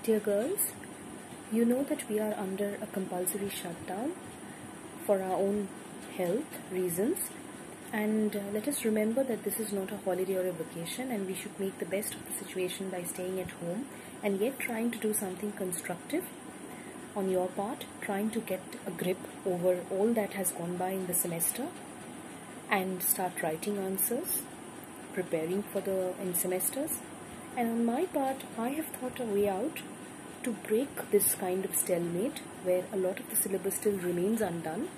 Dear girls, you know that we are under a compulsory shutdown for our own health reasons, and let us remember that this is not a holiday or a vacation, and we should make the best of the situation by staying at home and yet trying to do something constructive on your part, trying to get a grip over all that has gone by in the semester and start writing answers, preparing for the end semesters. And on my part, I have thought a way out to break this kind of stalemate where a lot of the syllabus still remains undone.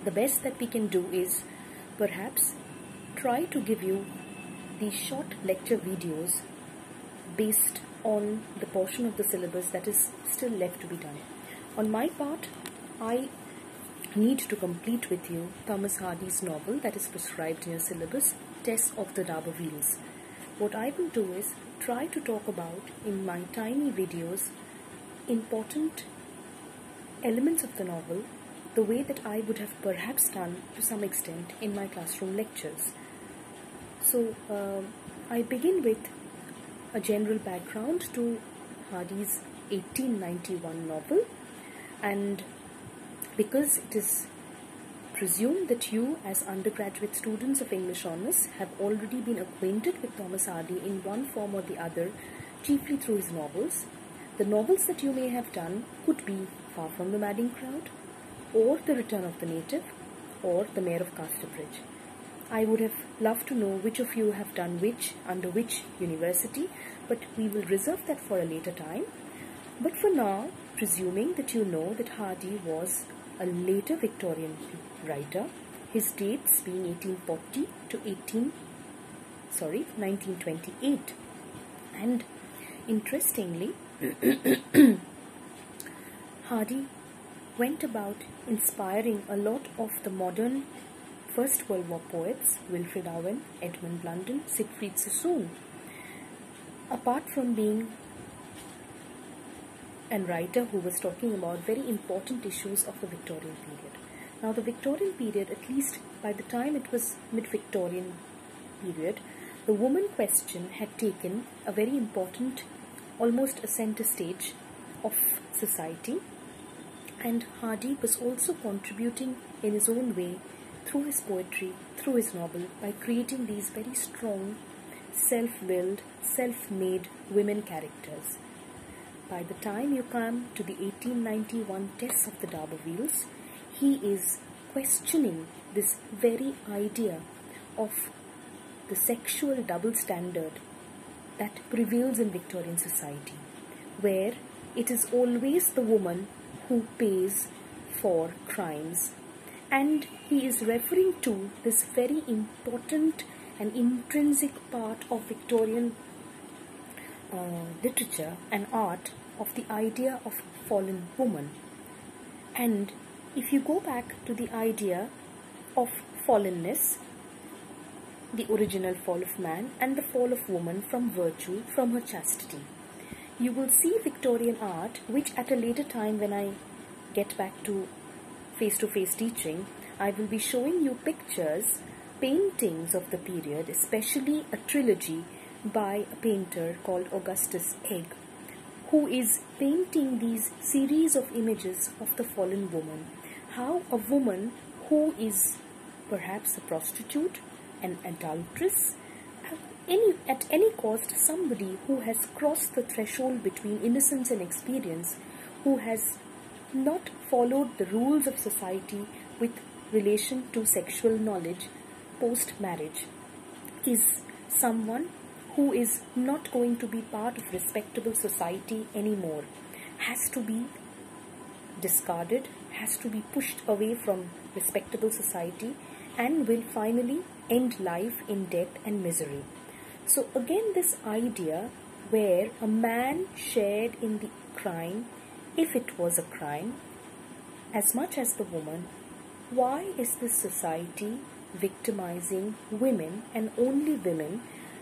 The best that we can do is perhaps try to give you these short lecture videos based on the portion of the syllabus that is still left to be done. On my part, I need to complete with you Thomas Hardy's novel that is prescribed in your syllabus, Tess of the D'Urbervilles. What I will do is try to talk about in my tiny videos important elements of the novel the way that I would have perhaps done to some extent in my classroom lectures. So I begin with a general background to Hardy's 1891 novel, and because it is presumed that you as undergraduate students of English Honours have already been acquainted with Thomas Hardy in one form or the other, chiefly through his novels, the novels that you may have done could be Far from the Madding Crowd, or The Return of the Native, or The Mayor of Casterbridge. I would have loved to know which of you have done which, under which university, but we will reserve that for a later time. But for now, presuming that you know that Hardy was a later Victorian writer, his dates being 1840 to 1928. And interestingly, Hardy went about inspiring a lot of the modern First World War poets, Wilfred Owen, Edmund Blunden, Siegfried Sassoon. Apart from being a writer who was talking about very important issues of the Victorian period. Now the Victorian period, at least by the time it was mid-Victorian period, the woman question had taken a very important, almost a center stage of society, and Hardy was also contributing in his own way through his poetry, through his novel, by creating these very strong, self-willed, self-made women characters. By the time you come to the 1891 Tess of the D'Urbervilles, he is questioning this very idea of the sexual double standard that prevails in Victorian society, where it is always the woman who pays for crimes. And he is referring to this very important and intrinsic part of Victorian literature and art of the idea of fallen woman. And if you go back to the idea of fallenness, the original fall of man and the fall of woman from virtue, from her chastity, you will see Victorian art, which at a later time when I get back to face-to-face teaching, I will be showing you pictures, paintings of the period, especially a trilogy by a painter called Augustus Egg, who is painting these series of images of the fallen woman. How a woman who is perhaps a prostitute, an adulteress, at any cost, somebody who has crossed the threshold between innocence and experience, who has not followed the rules of society with relation to sexual knowledge post-marriage, is someone who is not going to be part of respectable society anymore, has to be discarded, has to be pushed away from respectable society, and will finally end life in death and misery. So again, this idea where a man shared in the crime, if it was a crime, as much as the woman, why is this society victimizing women and only women,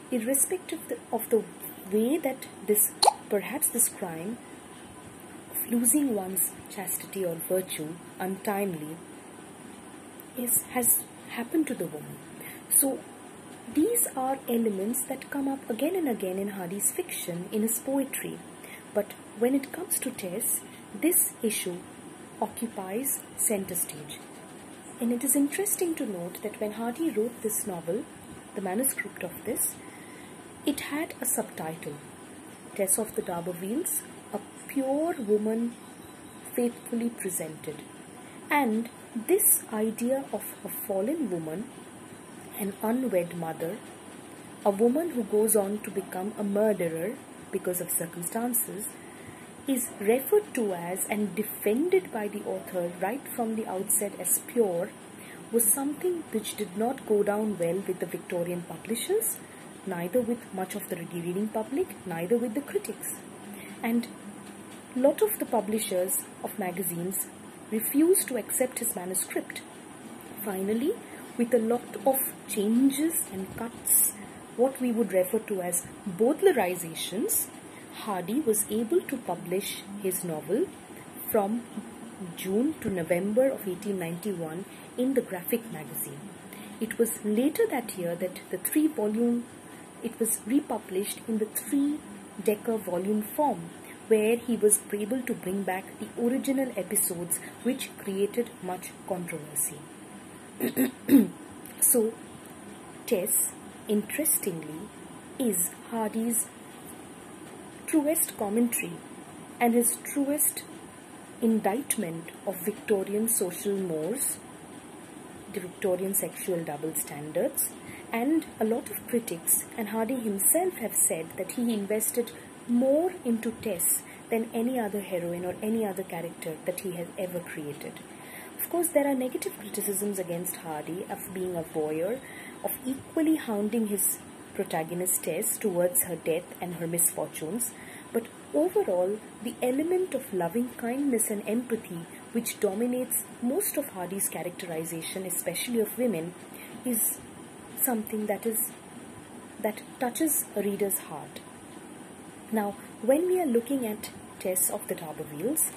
irrespective of the way that perhaps this crime of losing one's chastity or virtue untimely has happened to the woman? So these are elements that come up again and again in Hardy's fiction, in his poetry. But when it comes to Tess, this issue occupies center stage. And it is interesting to note that when Hardy wrote this novel, the manuscript of this, it had a subtitle, Tess of the D'Urbervilles, a pure woman faithfully presented. And this idea of a fallen woman, an unwed mother, a woman who goes on to become a murderer because of circumstances, is referred to as and defended by the author right from the outset as pure, was something which did not go down well with the Victorian publishers, neither with much of the reading public, neither with the critics. And a lot of the publishers of magazines refused to accept his manuscript. Finally, with a lot of changes and cuts, what we would refer to as Bowdlerizations, Hardy was able to publish his novel from June to November of 1891 in the Graphic magazine. It was later that year that it was republished in the 3-decker volume form, where he was able to bring back the original episodes, which created much controversy. So, Tess, interestingly, is Hardy's truest commentary and his truest indictment of Victorian social mores, the Victorian sexual double standards, and a lot of critics and Hardy himself have said that he invested more into Tess than any other heroine or any other character that he has ever created. Of course, there are negative criticisms against Hardy of being a voyeur, of equally hounding his protagonist Tess towards her death and her misfortunes, but overall, the element of loving kindness and empathy which dominates most of Hardy's characterization, especially of women, is something that touches a reader's heart. Now, when we are looking at Tess of the D'Urbervilles,